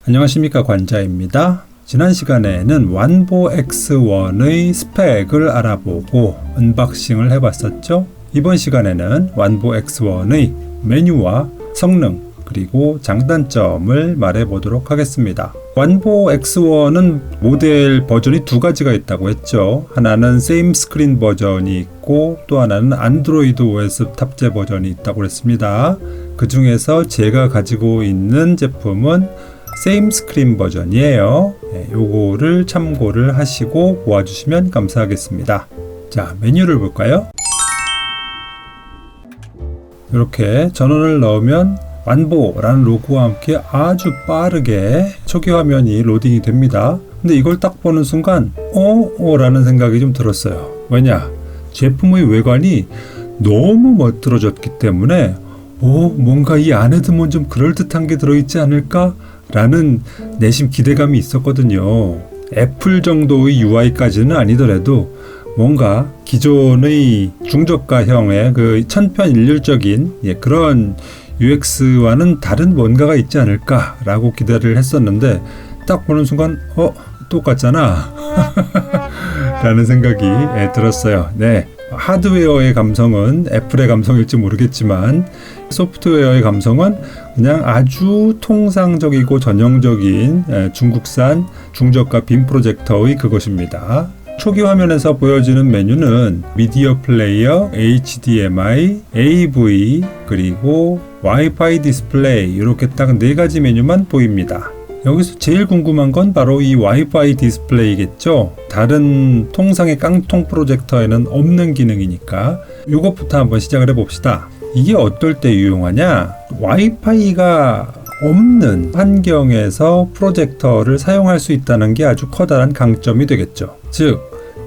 안녕하십니까, 관자입니다. 지난 시간에는 완보 X1의 스펙을 알아보고 언박싱을 해봤었죠. 이번 시간에는 완보 X1의 메뉴와 성능 그리고 장단점을 말해보도록 하겠습니다. 완보 X1은 모델 버전이 두 가지가 있다고 했죠. 하나는 same screen 버전이 있고 또 하나는 안드로이드 OS 탑재 버전이 있다고 했습니다. 그 중에서 제가 가지고 있는 제품은 same screen 버전이에요. 요거를 참고를 하시고 보아주시면 감사하겠습니다. 자, 메뉴를 볼까요? 이렇게 전원을 넣으면 완보라는 로고와 함께 아주 빠르게 초기 화면이 로딩이 됩니다. 근데 이걸 딱 보는 순간 라는 생각이 좀 들었어요. 왜냐? 제품의 외관이 너무 멋들어졌기 때문에 뭔가 이 안에 들면 좀 그럴듯한 게 들어있지 않을까? 라는 내심 기대감이 있었거든요. 애플 정도의 UI까지는 아니더라도 뭔가 기존의 중저가형의 그 천편일률적인 그런 UX와는 다른 뭔가가 있지 않을까라고 기대를 했었는데 딱 보는 순간 똑같잖아 라는 생각이 들었어요. 네, 하드웨어의 감성은 애플의 감성일지 모르겠지만 소프트웨어의 감성은 그냥 아주 통상적이고 전형적인 중국산 중저가 빔 프로젝터의 그것입니다. 초기 화면에서 보여지는 메뉴는 미디어 플레이어, HDMI, AV, 그리고 와이파이 디스플레이 이렇게 딱 네 가지 메뉴만 보입니다. 여기서 제일 궁금한 건 바로 이 와이파이 디스플레이겠죠. 다른 통상의 깡통 프로젝터에는 없는 기능이니까 이것부터 한번 시작을 해봅시다. 이게 어떨 때 유용하냐? 와이파이가 없는 환경에서 프로젝터를 사용할 수 있다는 게 아주 커다란 강점이 되겠죠. 즉,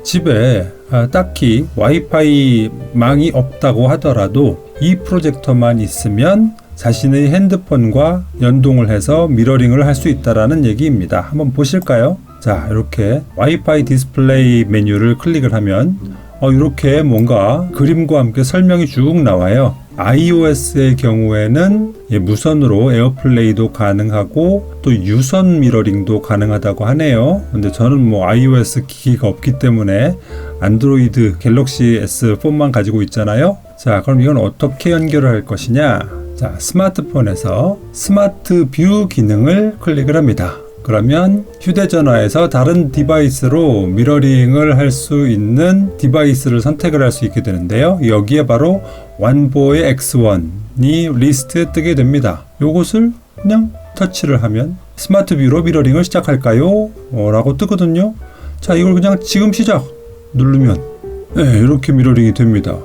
집에 딱히 와이파이 망이 없다고 하더라도 이 프로젝터만 있으면 자신의 핸드폰과 연동을 해서 미러링을 할 수 있다라는 얘기입니다. 한번 보실까요? 자, 이렇게 와이파이 디스플레이 메뉴를 클릭을 하면 이렇게 뭔가 그림과 함께 설명이 쭉 나와요. iOS의 경우에는 무선으로 에어플레이도 가능하고 또 유선 미러링도 가능하다고 하네요. 근데 저는 iOS 기기가 없기 때문에 안드로이드 갤럭시 S4만 가지고 있잖아요. 자, 그럼 이건 어떻게 연결을 할 것이냐? 자, 스마트폰에서 스마트 뷰 기능을 클릭을 합니다. 그러면 휴대전화에서 다른 디바이스로 미러링을 할 수 있는 디바이스를 선택을 할 수 있게 되는데요. 여기에 바로 완보의 X1이 리스트에 뜨게 됩니다. 요것을 그냥 터치를 하면 스마트 뷰로 미러링을 시작할까요? 라고 뜨거든요. 자, 이걸 그냥 지금 시작 누르면 이렇게 미러링이 됩니다.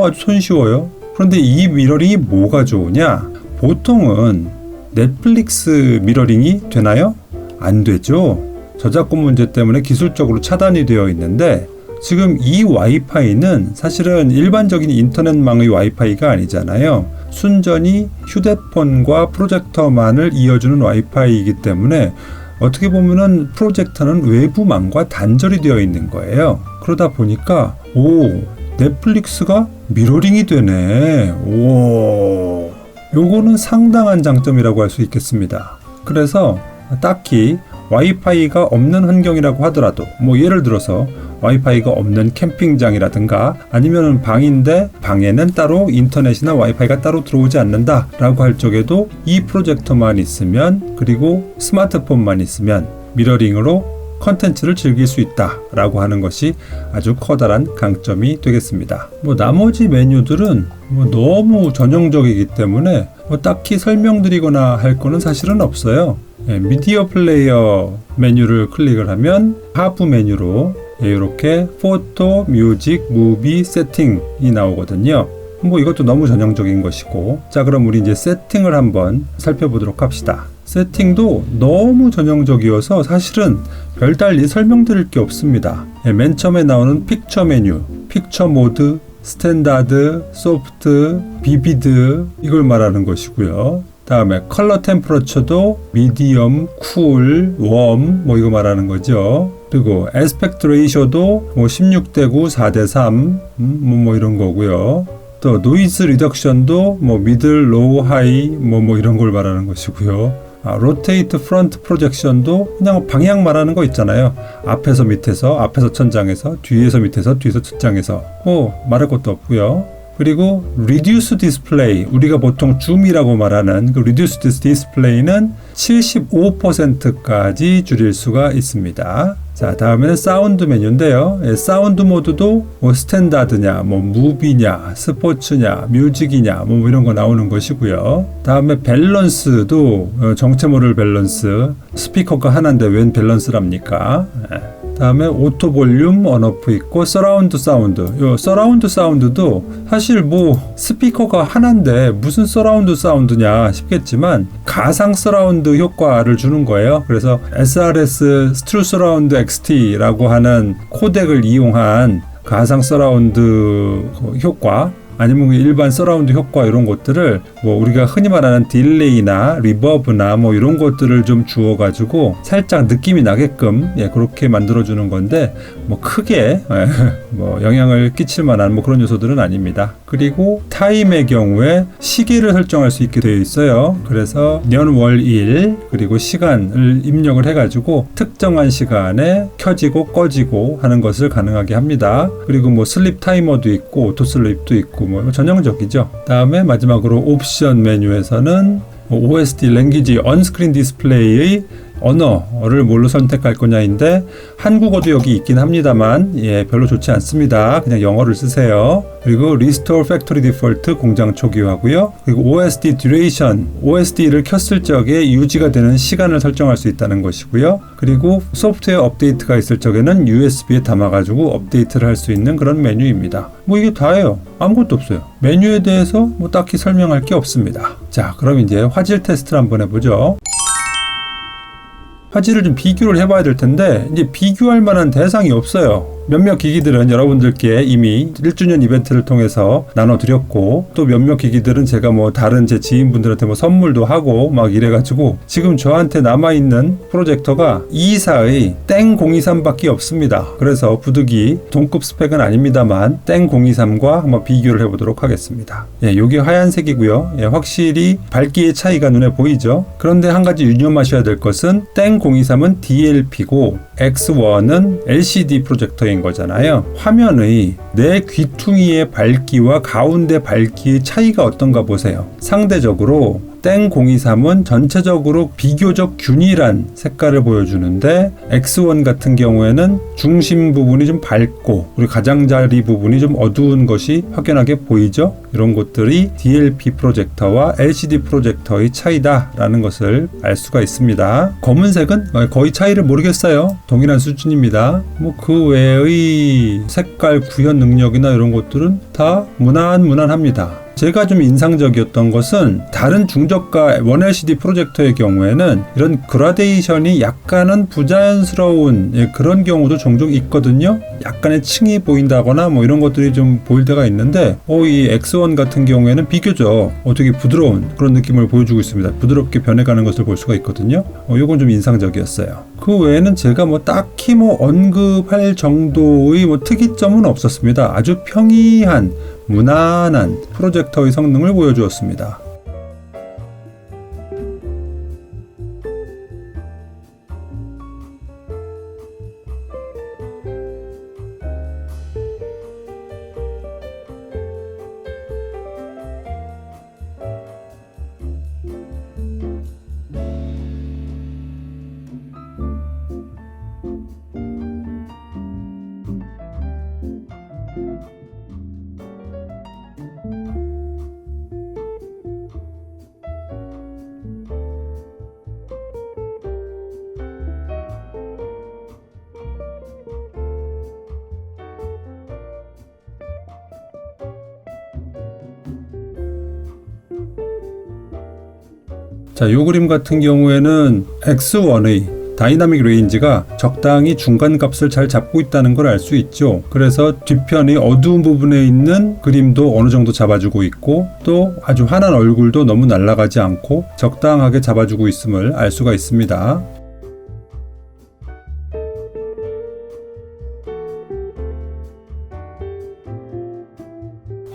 아주 손쉬워요. 그런데 이 미러링이 뭐가 좋으냐? 보통은 넷플릭스 미러링이 되나요? 안 되죠. 저작권 문제 때문에 기술적으로 차단이 되어 있는데 지금 이 와이파이는 사실은 일반적인 인터넷망의 와이파이가 아니잖아요. 순전히 휴대폰과 프로젝터만을 이어주는 와이파이이기 때문에 어떻게 보면은 프로젝터는 외부망과 단절이 되어 있는 거예요. 그러다 보니까 넷플릭스가 미러링이 되네. 요거는 상당한 장점이라고 할 수 있겠습니다. 그래서 딱히 와이파이가 없는 환경이라고 하더라도 예를 들어서 와이파이가 없는 캠핑장이라든가 아니면 방인데 방에는 따로 인터넷이나 와이파이가 따로 들어오지 않는다 라고 할 적에도 이 프로젝터만 있으면 그리고 스마트폰만 있으면 미러링으로 컨텐츠를 즐길 수 있다 라고 하는 것이 아주 커다란 강점이 되겠습니다. 나머지 메뉴들은 너무 전형적이기 때문에 딱히 설명드리거나 할 거는 사실은 없어요. 미디어 플레이어 메뉴를 클릭을 하면 하부 메뉴로 이렇게 포토, 뮤직, 무비, 세팅이 나오거든요. 이것도 너무 전형적인 것이고, 자, 그럼 우리 이제 세팅을 한번 살펴보도록 합시다. 세팅도 너무 전형적이어서 사실은 별달리 설명드릴 게 없습니다. 맨 처음에 나오는 픽처 메뉴, 픽처 모드, 스탠다드, 소프트, 비비드 이걸 말하는 것이고요. 다음에 컬러 템퍼러처도 미디엄, 쿨, 웜 이거 말하는 거죠. 그리고 애스펙트 레이쇼도 16:9, 4:3 이런 거고요. 또 노이즈 리덕션도 미들, 로우, 하이 이런 걸 말하는 것이고요. 로테이트 프론트 프로젝션도 그냥 방향 말하는 거 있잖아요. 앞에서 밑에서, 앞에서 천장에서, 뒤에서 밑에서, 뒤에서 천장에서. 말할 것도 없고요. 그리고 Reduce Display, 우리가 보통 줌이라고 말하는 그 Reduce Display는 75%까지 줄일 수가 있습니다. 자, 다음에는 사운드 메뉴인데요. 사운드 모드도 스탠다드냐, 무비냐, 스포츠냐, 뮤직이냐, 이런 거 나오는 것이고요. 다음에 밸런스도 정체 모를 밸런스, 스피커가 하나인데 웬 밸런스랍니까? 다음에 오토 볼륨 언오프 있고 서라운드 사운드. 요 서라운드 사운드도 사실 스피커가 하나인데 무슨 서라운드 사운드냐 싶겠지만 가상 서라운드 효과를 주는 거예요. 그래서 SRS True Surround XT라고 하는 코덱을 이용한 가상 서라운드 효과, 아니면 일반 서라운드 효과 이런 것들을 우리가 흔히 말하는 딜레이나 리버브나 이런 것들을 좀 주어가지고 살짝 느낌이 나게끔 그렇게 만들어주는 건데 크게 영향을 끼칠 만한 그런 요소들은 아닙니다. 그리고 타임의 경우에 시계를 설정할 수 있게 되어 있어요. 그래서 년, 월, 일 그리고 시간을 입력을 해가지고 특정한 시간에 켜지고 꺼지고 하는 것을 가능하게 합니다. 그리고 슬립 타이머도 있고 오토 슬립도 있고 전형적이죠. 다음에 마지막으로 옵션 메뉴에서는 OSD 랭귀지 언스크린 디스플레이의 언어를 뭘로 선택할 거냐인데 한국어도 여기 있긴 합니다만 별로 좋지 않습니다. 그냥 영어를 쓰세요. 그리고 Restore Factory Default 공장 초기화고요. 그리고 OSD Duration, OSD를 켰을 적에 유지가 되는 시간을 설정할 수 있다는 것이고요. 그리고 소프트웨어 업데이트가 있을 적에는 USB에 담아가지고 업데이트를 할 수 있는 그런 메뉴입니다. 이게 다예요. 아무것도 없어요. 메뉴에 대해서 딱히 설명할 게 없습니다. 자, 그럼 이제 화질 테스트를 한번 해보죠. 화질을 좀 비교를 해봐야 될 텐데 이제 비교할 만한 대상이 없어요. 몇몇 기기들은 여러분들께 이미 1주년 이벤트를 통해서 나눠드렸고 또 몇몇 기기들은 제가 다른 제 지인분들한테 선물도 하고 이래가지고 지금 저한테 남아있는 프로젝터가 224의 땡 023밖에 없습니다. 그래서 부득이 동급 스펙은 아닙니다만 땡 023과 한번 비교를 해보도록 하겠습니다. 요게 하얀색이고요. 확실히 밝기의 차이가 눈에 보이죠. 그런데 한 가지 유념하셔야 될 것은 땡 023은 DLP고 X1은 LCD 프로젝터인 거잖아요. 화면의 내 귀퉁이의 밝기와 가운데 밝기의 차이가 어떤가 보세요. 상대적으로 땡 023은 전체적으로 비교적 균일한 색깔을 보여주는데 X1 같은 경우에는 중심 부분이 좀 밝고 그리고 가장자리 부분이 좀 어두운 것이 확연하게 보이죠. 이런 것들이 DLP 프로젝터와 LCD 프로젝터의 차이다라는 것을 알 수가 있습니다. 검은색은 거의 차이를 모르겠어요. 동일한 수준입니다. 그 외의 색깔 구현 능력이나 이런 것들은 다 무난합니다. 제가 좀 인상적이었던 것은 다른 중저가 1LCD 프로젝터의 경우에는 이런 그라데이션이 약간은 부자연스러운 그런 경우도 종종 있거든요. 약간의 층이 보인다거나 이런 것들이 좀 보일 때가 있는데 이 X1 같은 경우에는 비교적 되게 부드러운 그런 느낌을 보여주고 있습니다. 부드럽게 변해가는 것을 볼 수가 있거든요. 이건 좀 인상적이었어요. 그 외에는 제가 딱히 언급할 정도의 특이점은 없었습니다. 아주 평이한 무난한 프로젝터의 성능을 보여주었습니다. 자, 이 그림 같은 경우에는 X1의 다이나믹 레인지가 적당히 중간 값을 잘 잡고 있다는 걸 알 수 있죠. 그래서 뒤편의 어두운 부분에 있는 그림도 어느 정도 잡아주고 있고 또 아주 환한 얼굴도 너무 날아가지 않고 적당하게 잡아주고 있음을 알 수가 있습니다.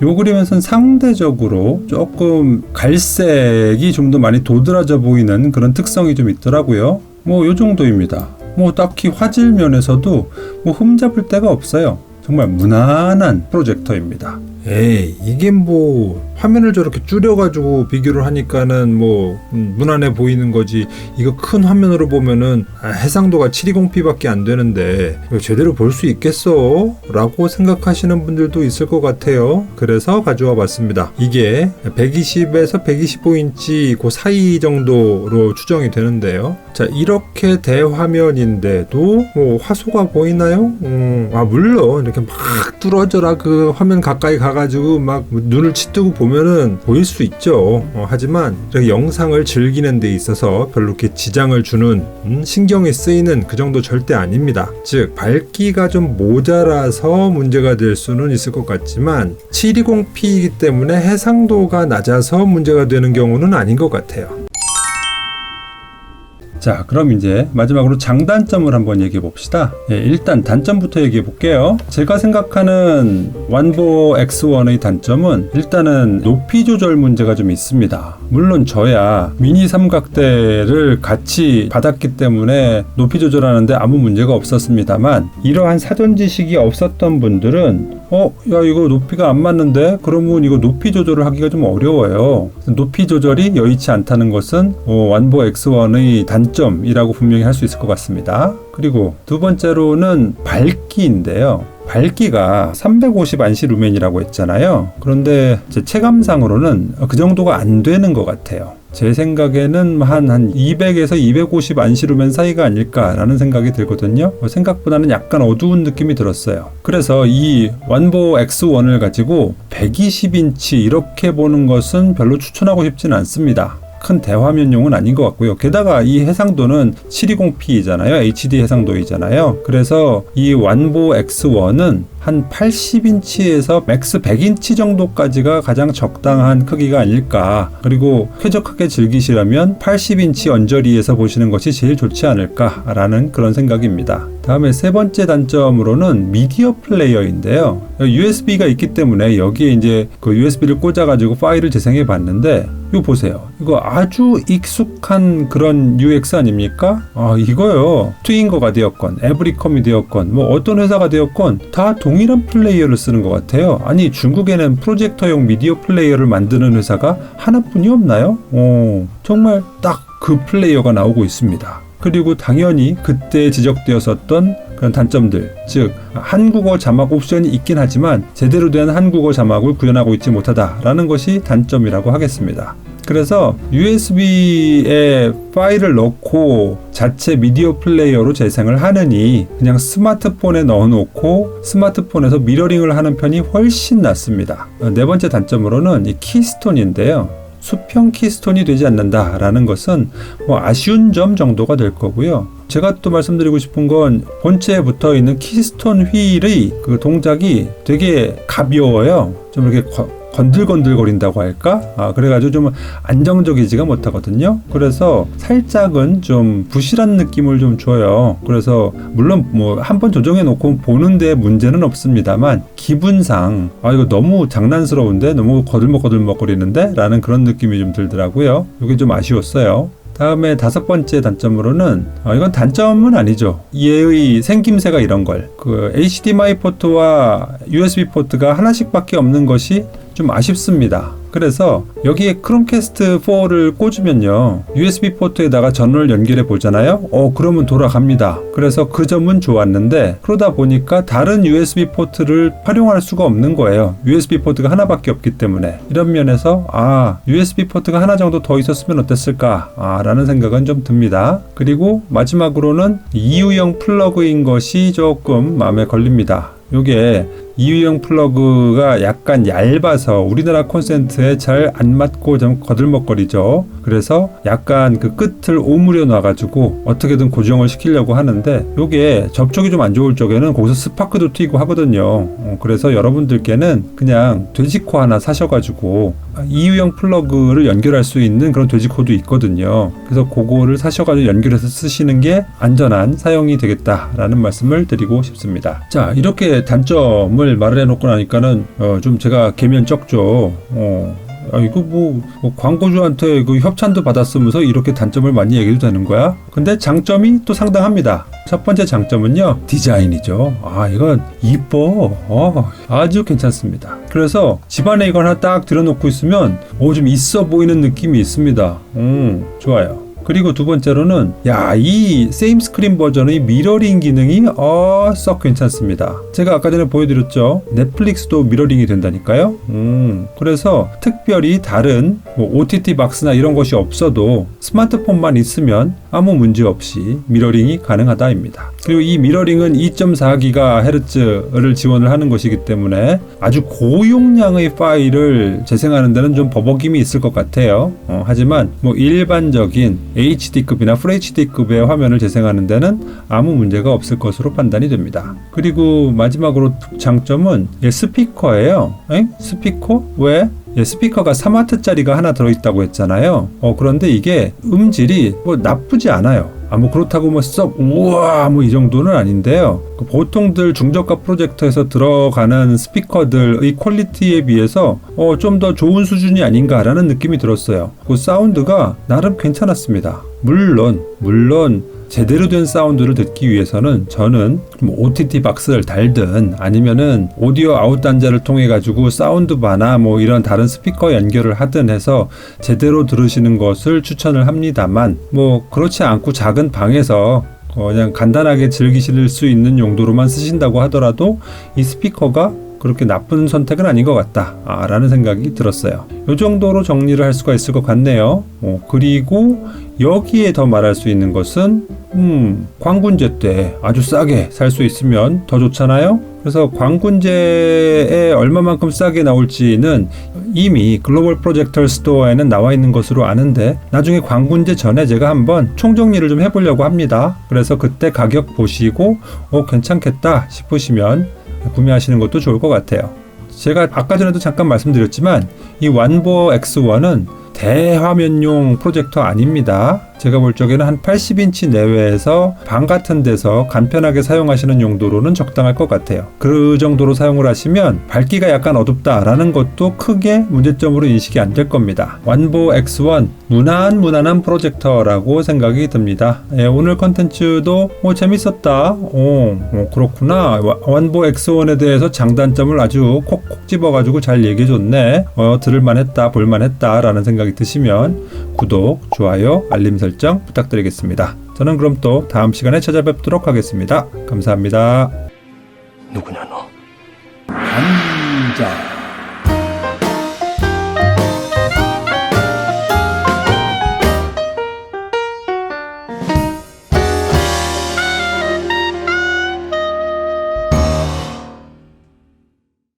요 그림에서는 상대적으로 조금 갈색이 좀 더 많이 도드라져 보이는 그런 특성이 좀 있더라고요. 요 정도입니다. 딱히 화질 면에서도 흠잡을 데가 없어요. 정말 무난한 프로젝터입니다. 이게 화면을 저렇게 줄여가지고 비교를 하니까는 무난해 보이는 거지, 이거 큰 화면으로 보면은 해상도가 720p밖에 안 되는데 이거 제대로 볼 수 있겠어? 라고 생각하시는 분들도 있을 것 같아요. 그래서 가져와 봤습니다. 이게 120에서 125인치 그 사이 정도로 추정이 되는데요. 자, 이렇게 대화면인데도 화소가 보이나요? 물론 이렇게 막 뚫어져라 그 화면 가까이 가가지고 막 눈을 치뜨고 보면은 보일 수 있죠. 하지만 이렇게 영상을 즐기는 데 있어서 별로 이렇게 지장을 주는 신경이 쓰이는 그 정도 절대 아닙니다. 즉 밝기가 좀 모자라서 문제가 될 수는 있을 것 같지만 720p이기 때문에 해상도가 낮아서 문제가 되는 경우는 아닌 것 같아요. 자, 그럼 이제 마지막으로 장단점을 한번 얘기해 봅시다. 일단 단점부터 얘기해 볼게요. 제가 생각하는 완보 X1의 단점은 일단은 높이 조절 문제가 좀 있습니다. 물론 저야 미니 삼각대를 같이 받았기 때문에 높이 조절하는데 아무 문제가 없었습니다만, 이러한 사전 지식이 없었던 분들은 야 이거 높이가 안 맞는데? 그러면 이거 높이 조절을 하기가 좀 어려워요. 높이 조절이 여의치 않다는 것은 완보 X1의 단점이라고 분명히 할 수 있을 것 같습니다. 그리고 두 번째로는 밝기인데요. 밝기가 350 안시 루멘이라고 했잖아요. 그런데 제 체감상으로는 그 정도가 안 되는 것 같아요. 제 생각에는 한 200에서 250 안시 루멘 사이가 아닐까라는 생각이 들거든요. 생각보다는 약간 어두운 느낌이 들었어요. 그래서 이 완보 X1을 가지고 120인치 이렇게 보는 것은 별로 추천하고 싶지는 않습니다. 큰 대화면용은 아닌 것 같고요. 게다가 이 해상도는 720p잖아요. HD 해상도이잖아요. 그래서 이 완보 X1은 한 80인치에서 맥스 100인치 정도까지가 가장 적당한 크기가 아닐까. 그리고 쾌적하게 즐기시려면 80인치 언저리에서 보시는 것이 제일 좋지 않을까라는 그런 생각입니다. 다음에 세 번째 단점으로는 미디어 플레이어인데요. USB가 있기 때문에 여기에 이제 그 USB를 꽂아가지고 파일을 재생해 봤는데, 이거 보세요. 이거 아주 익숙한 그런 UX 아닙니까? 이거요. 트윙거가 되었건 에브리컴이 되었건 어떤 회사가 되었건 다 동일한 플레이어를 쓰는 것 같아요. 아니, 중국에는 프로젝터용 미디어 플레이어를 만드는 회사가 하나뿐이 없나요? 정말 딱 그 플레이어가 나오고 있습니다. 그리고 당연히 그때 지적되었었던 그런 단점들, 즉 한국어 자막 옵션이 있긴 하지만 제대로 된 한국어 자막을 구현하고 있지 못하다라는 것이 단점이라고 하겠습니다. 그래서 USB에 파일을 넣고 자체 미디어 플레이어로 재생을 하느니 그냥 스마트폰에 넣어놓고 스마트폰에서 미러링을 하는 편이 훨씬 낫습니다. 네 번째 단점으로는 이 키스톤인데요. 수평 키스톤이 되지 않는다라는 것은 아쉬운 점 정도가 될 거고요. 제가 또 말씀드리고 싶은 건 본체에 붙어 있는 키스톤 휠의 그 동작이 되게 가벼워요. 좀 이렇게 건들건들거린다고 할까? 그래가지고 좀 안정적이지가 못하거든요. 그래서 살짝은 좀 부실한 느낌을 좀 줘요. 그래서 물론 한번 조정해 놓고 보는데 문제는 없습니다만, 기분상 이거 너무 장난스러운데, 너무 거들먹거리는데? 라는 그런 느낌이 좀 들더라고요. 이게 좀 아쉬웠어요. 다음에 다섯 번째 단점으로는 이건 단점은 아니죠. 얘의 생김새가 이런 걸, 그 HDMI 포트와 USB 포트가 하나씩밖에 없는 것이 좀 아쉽습니다. 그래서 여기에 크롬캐스트 4를 꽂으면요, USB 포트에다가 전원을 연결해 보잖아요. 그러면 돌아갑니다. 그래서 그 점은 좋았는데, 그러다 보니까 다른 USB 포트를 활용할 수가 없는 거예요. USB 포트가 하나밖에 없기 때문에. 이런 면에서 USB 포트가 하나 정도 더 있었으면 어땠을까 라는 생각은 좀 듭니다. 그리고 마지막으로는 EU형 플러그인 것이 조금 마음에 걸립니다. 요게 EU형 플러그가 약간 얇아서 우리나라 콘센트에 잘 안 맞고 좀 거들먹거리죠. 그래서 약간 그 끝을 오므려 놔가지고 어떻게든 고정을 시키려고 하는데, 요게 접촉이 좀 안 좋을 적에는 거기서 스파크도 튀고 하거든요. 그래서 여러분들께는 그냥 돼지코 하나 사셔가지고 EU형 플러그를 연결할 수 있는 그런 돼지코도 있거든요. 그래서 그거를 사셔가지고 연결해서 쓰시는 게 안전한 사용이 되겠다라는 말씀을 드리고 싶습니다. 자, 이렇게 단점을 장점을 말을 해놓고 나니까는 좀 제가 개면 적죠. 이거 뭐 광고주한테 그 협찬도 받았으면서 이렇게 단점을 많이 얘기해도 되는 거야? 근데 장점이 또 상당합니다. 첫 번째 장점은요, 디자인이죠. 이건 이뻐. 아주 괜찮습니다. 그래서 집안에 이걸 하나 딱 들여놓고 있으면 좀 있어 보이는 느낌이 있습니다. 좋아요. 그리고 두 번째로는 이 세임 스크린 버전의 미러링 기능이 썩 괜찮습니다. 제가 아까 전에 보여드렸죠. 넷플릭스도 미러링이 된다니까요. 그래서 특별히 다른 OTT 박스나 이런 것이 없어도 스마트폰만 있으면 아무 문제 없이 미러링이 가능하다입니다. 그리고 이 미러링은 2.4GHz를 지원을 하는 것이기 때문에 아주 고용량의 파일을 재생하는 데는 좀 버벅임이 있을 것 같아요. 하지만 일반적인 HD급이나 FHD급의 화면을 재생하는 데는 아무 문제가 없을 것으로 판단이 됩니다. 그리고 마지막으로 장점은 스피커예요. 스피커? 왜? 스피커가 3W짜리가 하나 들어있다고 했잖아요. 그런데 이게 음질이 나쁘지 않아요. 그렇다고 우와 이 정도는 아닌데요. 보통들 중저가 프로젝터에서 들어가는 스피커들의 퀄리티에 비해서 좀 더 좋은 수준이 아닌가라는 느낌이 들었어요. 그 사운드가 나름 괜찮았습니다. 물론 제대로 된 사운드를 듣기 위해서는 저는 OTT 박스를 달든 아니면은 오디오 아웃 단자를 통해 가지고 사운드바나 이런 다른 스피커 연결을 하든 해서 제대로 들으시는 것을 추천을 합니다만 그렇지 않고 작은 방에서 그냥 간단하게 즐기실 수 있는 용도로만 쓰신다고 하더라도 이 스피커가 그렇게 나쁜 선택은 아닌 것 같다 라는 생각이 들었어요. 이 정도로 정리를 할 수가 있을 것 같네요. 그리고 여기에 더 말할 수 있는 것은 광군제 때 아주 싸게 살 수 있으면 더 좋잖아요. 그래서 광군제에 얼마만큼 싸게 나올지는 이미 글로벌 프로젝터 스토어에는 나와 있는 것으로 아는데 나중에 광군제 전에 제가 한번 총정리를 좀 해보려고 합니다. 그래서 그때 가격 보시고 괜찮겠다 싶으시면 구매하시는 것도 좋을 것 같아요. 제가 아까 전에도 잠깐 말씀드렸지만 이 완보 X1은 대화면용 프로젝터 아닙니다. 제가 볼 적에는 한 80인치 내외에서 방 같은 데서 간편하게 사용하시는 용도로는 적당할 것 같아요. 그 정도로 사용을 하시면 밝기가 약간 어둡다라는 것도 크게 문제점으로 인식이 안 될 겁니다. 완보 X1 무난한 프로젝터라고 생각이 듭니다. 오늘 컨텐츠도 재밌었다. 그렇구나. 완보 X1에 대해서 장단점을 아주 콕콕 집어가지고 잘 얘기해줬네. 들을만했다, 볼만했다 라는 생각이 드시면 구독, 좋아요, 알림 설정 부탁드리겠습니다. 저는 그럼 또 다음 시간에 찾아뵙도록 하겠습니다. 감사합니다. 누구냐 너? 감자